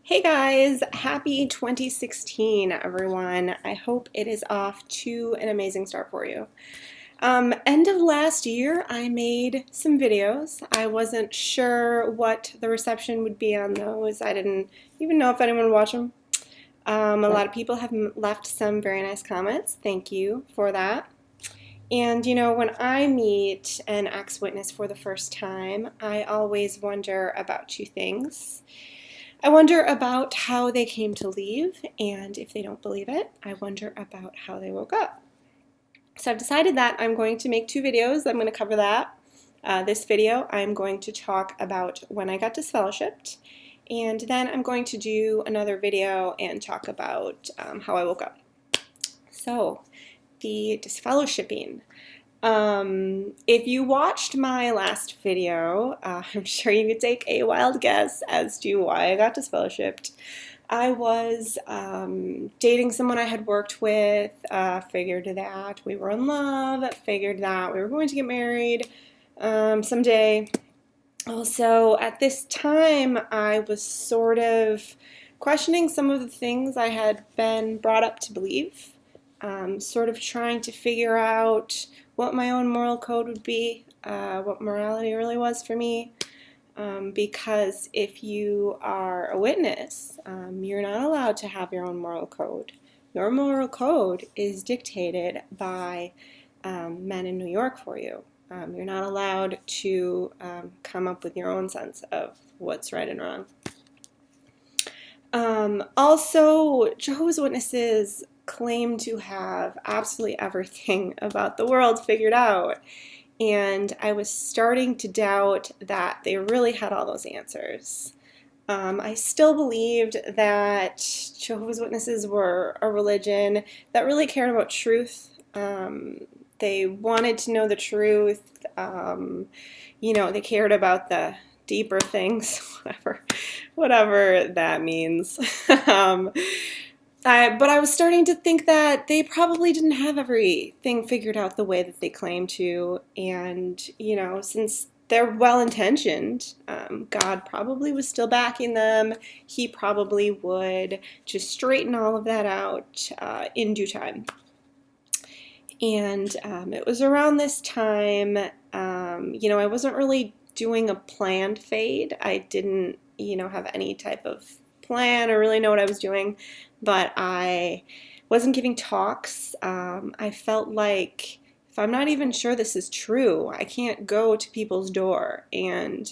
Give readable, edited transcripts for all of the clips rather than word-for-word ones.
Hey guys, happy 2016 everyone. I hope it is off to an amazing start for you. End of last year I made some videos. I wasn't sure what the reception would be on those. I didn't even know if anyone would watch them. A lot of people have left some very nice comments. Thank you for that. And when I meet an ex-witness for the first time, I always wonder about two things. I wonder about how they came to leave, and if they don't believe it, I wonder about how they woke up. So I've decided that I'm going to make two videos. I'm going to cover that. This video, I'm going to talk about when I got disfellowshipped, and then I'm going to do another video and talk about how I woke up. So, the disfellowshipping. If you watched my last video, I'm sure you could take a wild guess as to why I got disfellowshipped. I was dating someone I had worked with, figured that we were in love, figured that we were going to get married someday. Also, at this time, I was sort of questioning some of the things I had been brought up to believe, sort of trying to figure out what my own moral code would be, what morality really was for me, because if you are a witness, you're not allowed to have your own moral code. Your moral code is dictated by men in New York for you. You're not allowed to come up with your own sense of what's right and wrong. Also, Jehovah's Witnesses claim to have absolutely everything about the world figured out, and I was starting to doubt that they really had all those answers. I still believed that Jehovah's Witnesses were a religion that really cared about truth. They wanted to know the truth. They cared about the deeper things, whatever that means. But I was starting to think that they probably didn't have everything figured out the way that they claim to, and since they're well-intentioned, God probably was still backing them. He probably would just straighten all of that out in due time. And it was around this time, I wasn't really doing a planned fade. I didn't, have any type of plan or really know what I was doing, but I wasn't giving talks. I felt like if I'm not even sure this is true, I can't go to people's door and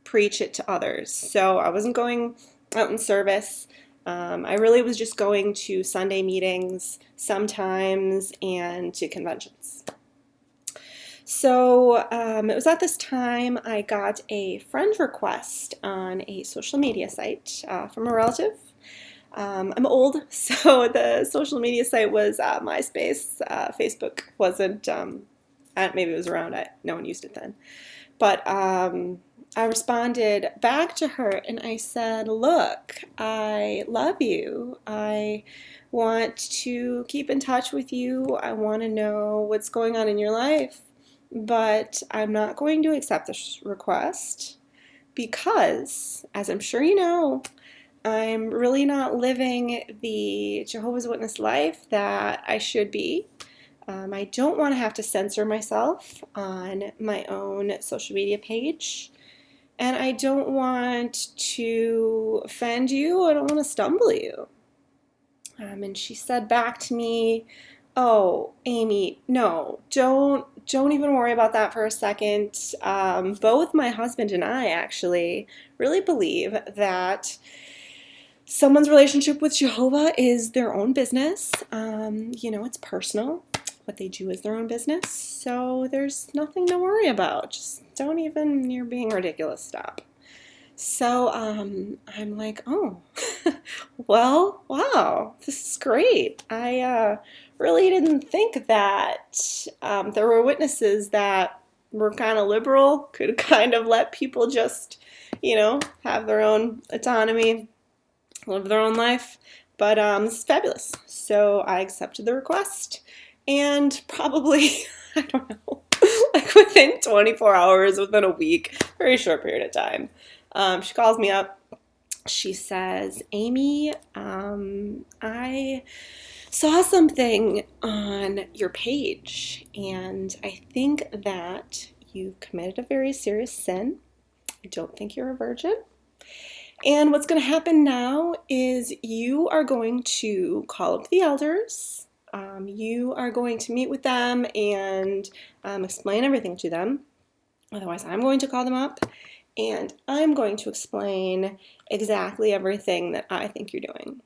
preach it to others. So I wasn't going out in service. I really was just going to Sunday meetings sometimes and to conventions. So it was at this time I got a friend request on a social media site from a relative. I'm old, so the social media site was MySpace. Facebook wasn't, maybe it was around, no one used it then. But I responded back to her and I said, look, I love you. I want to keep in touch with you. I want to know what's going on in your life, but I'm not going to accept this request because, as I'm sure you know, I'm really not living the Jehovah's Witness life that I should be. I don't want to have to censor myself on my own social media page. And I don't want to offend you. I don't want to stumble you. And she said back to me, oh, Amy, no, don't even worry about that for a second. Both my husband and I actually really believe that someone's relationship with Jehovah is their own business. It's personal. What they do is their own business. So there's nothing to worry about. Just don't even, you're being ridiculous, stop. So I'm like, oh, well, wow, this is great. I really didn't think that there were witnesses that were kind of liberal, could kind of let people just, have their own autonomy, live their own life. But this is fabulous. So I accepted the request, and probably, I don't know, like within 24 hours, within a week, very short period of time, she calls me up. She says, Amy, I saw something on your page, and I think that you committed a very serious sin. I don't think you're a virgin. And what's going to happen now is you are going to call up the elders. You are going to meet with them and explain everything to them. Otherwise, I'm going to call them up and I'm going to explain exactly everything that I think you're doing.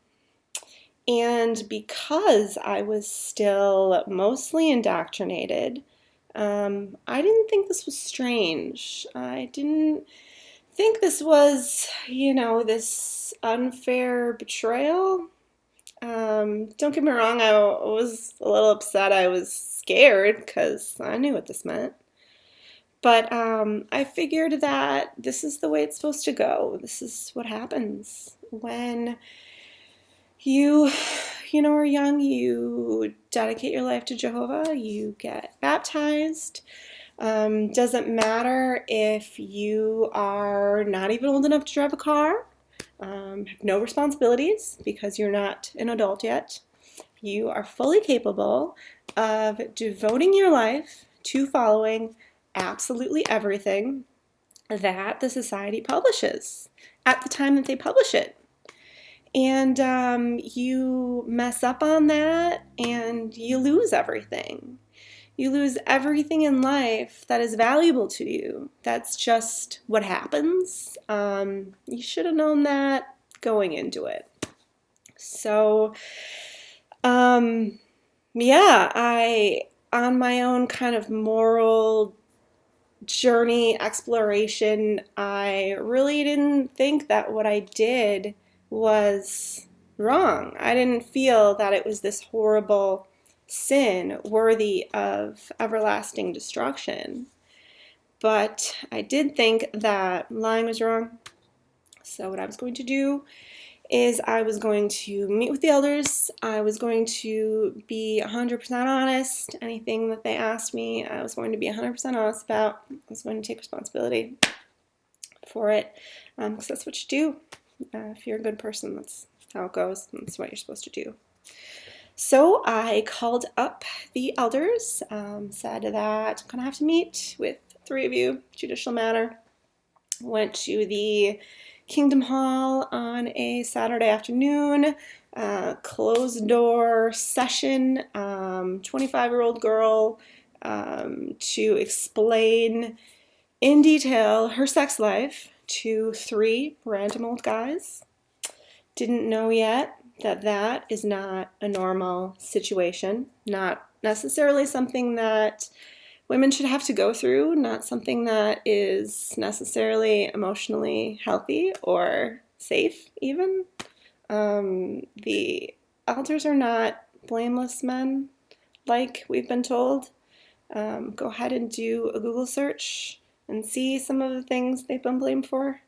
And because I was still mostly indoctrinated, I didn't think this was strange. I didn't think this was, this unfair betrayal. Don't get me wrong, I was a little upset. I was scared because I knew what this meant. But I figured that this is the way it's supposed to go. This is what happens when you are young. You dedicate your life to Jehovah. You get baptized. Doesn't matter if you are not even old enough to drive a car, have no responsibilities because you're not an adult yet. You are fully capable of devoting your life to following absolutely everything that the society publishes at the time that they publish it. And you mess up on that and you lose everything. You lose everything in life that is valuable to you. That's just what happens. You should have known that going into it. So, on my own kind of moral journey exploration, I really didn't think that what I did was wrong. I didn't feel that it was this horrible sin worthy of everlasting destruction. But I did think that lying was wrong. So what I was going to do is I was going to meet with the elders. I was going to be 100% honest. Anything that they asked me, I was going to be 100% honest about. I was going to take responsibility for it, because that's what you do. If you're a good person, that's how it goes. That's what you're supposed to do. So I called up the elders, said that I'm going to have to meet with 3 of you, judicial matter. Went to the Kingdom Hall on a Saturday afternoon, closed door session, 25-year-old girl, to explain in detail her sex life to 3 random old guys. Didn't know yet that that is not a normal situation, not necessarily something that women should have to go through, not something that is necessarily emotionally healthy or safe even. The elders are not blameless men like we've been told. Go ahead and do a Google search and see some of the things they've been blamed for.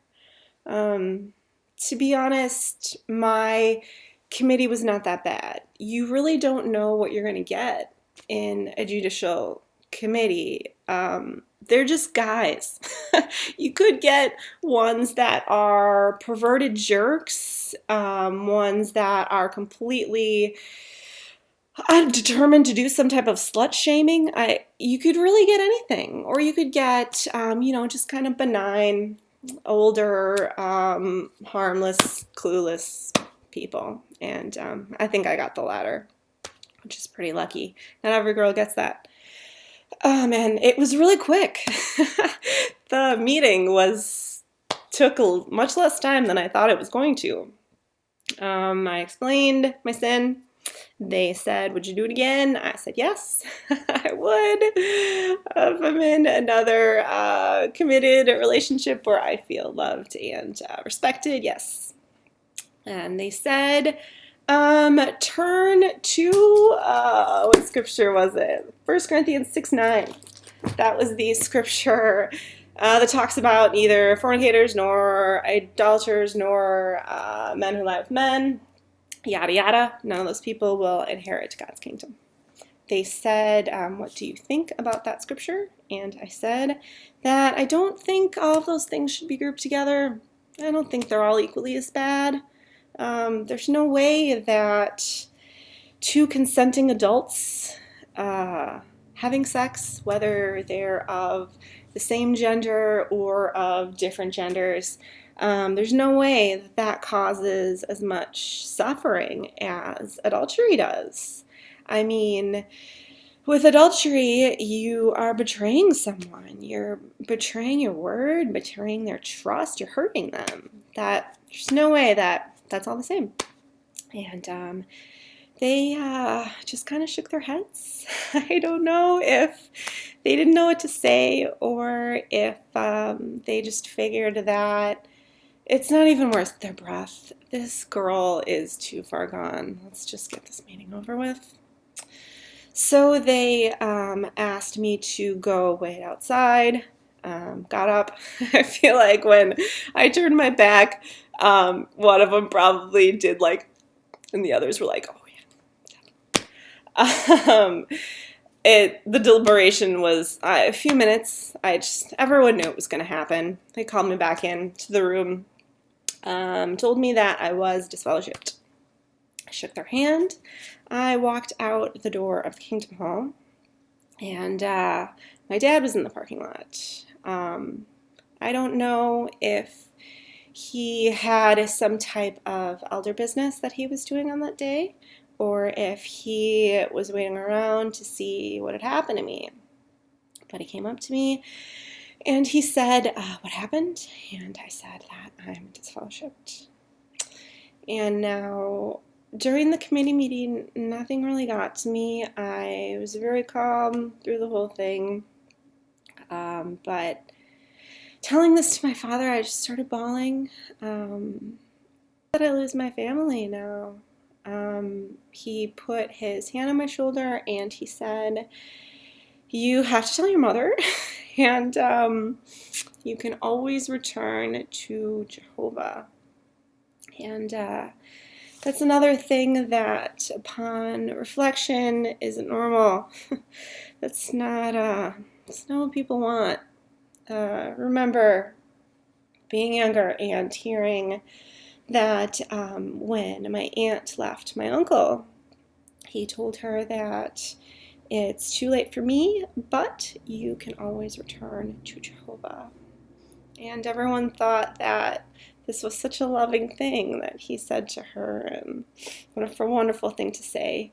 To be honest, my committee was not that bad. You really don't know what you're going to get in a judicial committee. They're just guys. You could get ones that are perverted jerks, ones that are completely determined to do some type of slut shaming. You could really get anything, or you could get, just kind of benign, older, harmless, clueless people. And I think I got the latter, which is pretty lucky. Not every girl gets that. Oh man, it was really quick. The meeting took much less time than I thought it was going to. I explained my sin. They said, would you do it again? I said, yes, I would. If I'm in another committed relationship where I feel loved and respected, yes. And they said, turn to, what scripture was it? 1 Corinthians 6:9. That was the scripture that talks about neither fornicators nor idolaters nor men who lie with men, yada yada. None of those people will inherit God's kingdom. They said, what do you think about that scripture? And I said that I don't think all of those things should be grouped together. I don't think they're all equally as bad. There's no way that two consenting adults having sex, whether they're of the same gender or of different genders, there's no way that that causes as much suffering as adultery does. I mean, with adultery, you are betraying someone. You're betraying your word, betraying their trust. You're hurting them. There's no way that that's all the same. And they just kind of shook their heads. I don't know if they didn't know what to say or if they just figured that it's not even worth their breath. This girl is too far gone. Let's just get this meeting over with. So they asked me to go wait outside. Got up. I feel like when I turned my back, one of them probably did like, and the others were like, oh yeah. The deliberation was a few minutes. Everyone knew it was going to happen. They called me back into the room, told me that I was disfellowshipped. I shook their hand. I walked out the door of the Kingdom Hall, and my dad was in the parking lot. I don't know if he had some type of elder business that he was doing on that day, or if he was waiting around to see what had happened to me. But he came up to me and he said, what happened? And I said that I'm disfellowshipped. And now, during the committee meeting, nothing really got to me. I was very calm through the whole thing. But telling this to my father, I just started bawling. That I lose my family now. He put his hand on my shoulder and he said, you have to tell your mother, and you can always return to Jehovah. And that's another thing that, upon reflection, isn't normal. That's not what people want. Remember being younger and hearing that when my aunt left my uncle, he told her that it's too late for me, but you can always return to Jehovah. And everyone thought that this was such a loving thing that he said to her, and what a wonderful thing to say.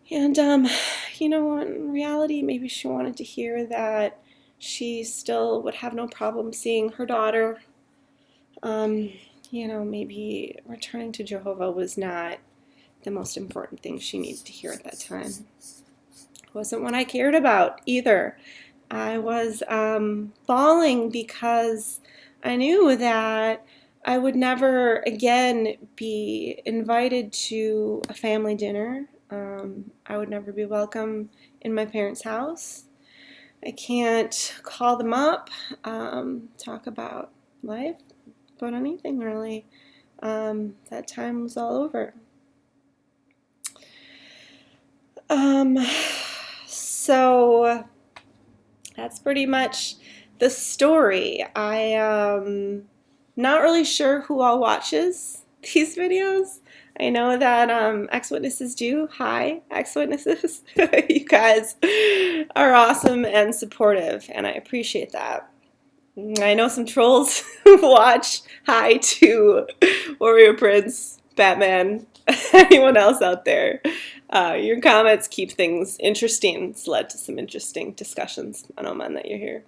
And, in reality, maybe she wanted to hear that she still would have no problem seeing her daughter. Maybe returning to Jehovah was not the most important thing she needed to hear at that time. It wasn't what I cared about either. I was bawling because I knew that I would never again be invited to a family dinner. I would never be welcome in my parents' house. I can't call them up, talk about life, about anything really. That time was all over. So that's pretty much the story. I am not really sure who all watches these videos. I know that ex-witnesses do. Hi, ex-witnesses. You guys are awesome and supportive, and I appreciate that. I know some trolls watch. Hi to Warrior Prince, Batman, anyone else out there. Your comments keep things interesting. It's led to some interesting discussions. I don't mind that you're here.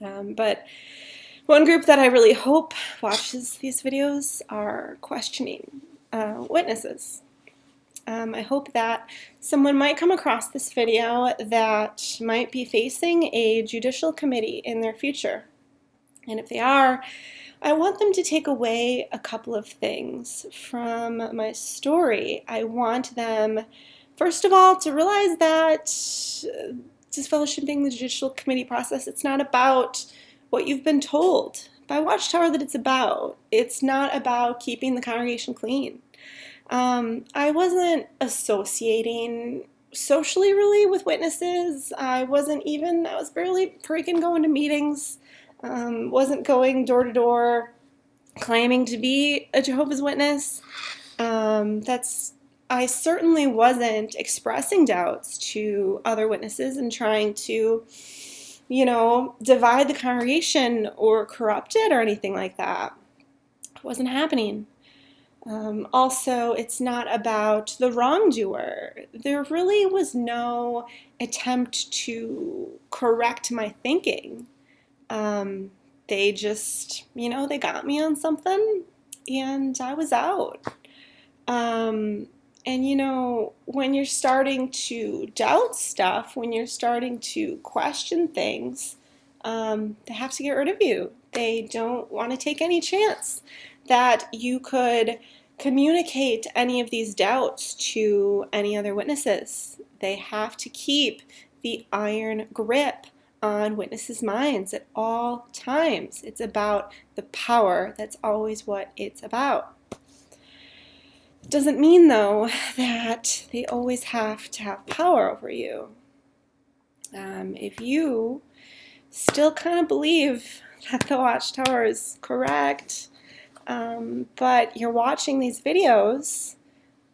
But one group that I really hope watches these videos are questioning witnesses. I hope that someone might come across this video that might be facing a judicial committee in their future. And if they are, I want them to take away a couple of things from my story. I want them, first of all, to realize that disfellowshipping, the judicial committee process, it's not about what you've been told by Watchtower that it's about. It's not about keeping the congregation clean. I wasn't associating socially really with witnesses. I was barely freaking going to meetings. Wasn't going door to door. claiming to be a Jehovah's Witness. I certainly wasn't expressing doubts to other witnesses and trying to, divide the congregation or corrupt it or anything like that. It wasn't happening. Also, it's not about the wrongdoer. There really was no attempt to correct my thinking. Um, they just, they got me on something and I was out. And when you're starting to doubt stuff, when you're starting to question things, they have to get rid of you. They don't want to take any chance that you could communicate any of these doubts to any other witnesses. They have to keep the iron grip on witnesses' minds at all times. It's about the power. That's always what it's about. Doesn't mean, though, that they always have to have power over you. If you still kind of believe that the Watchtower is correct, but you're watching these videos,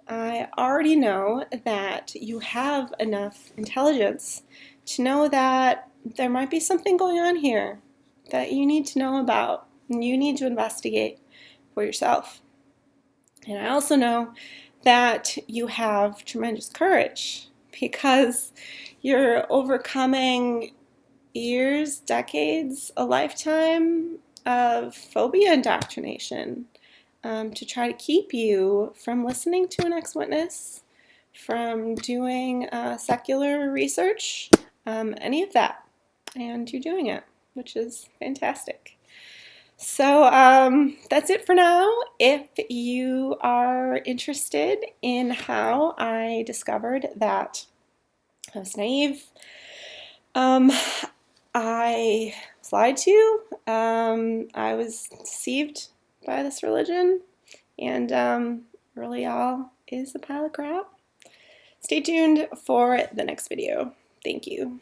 I already know that you have enough intelligence to know that there might be something going on here that you need to know about and you need to investigate for yourself. And I also know that you have tremendous courage because you're overcoming years, decades, a lifetime of phobia indoctrination to try to keep you from listening to an ex-witness, from doing secular research, any of that. And you're doing it, which is fantastic. So that's it for now. If you are interested in how I discovered that I was naive, I was lied to, I was deceived by this religion, and really all is a pile of crap. Stay tuned for the next video. Thank you.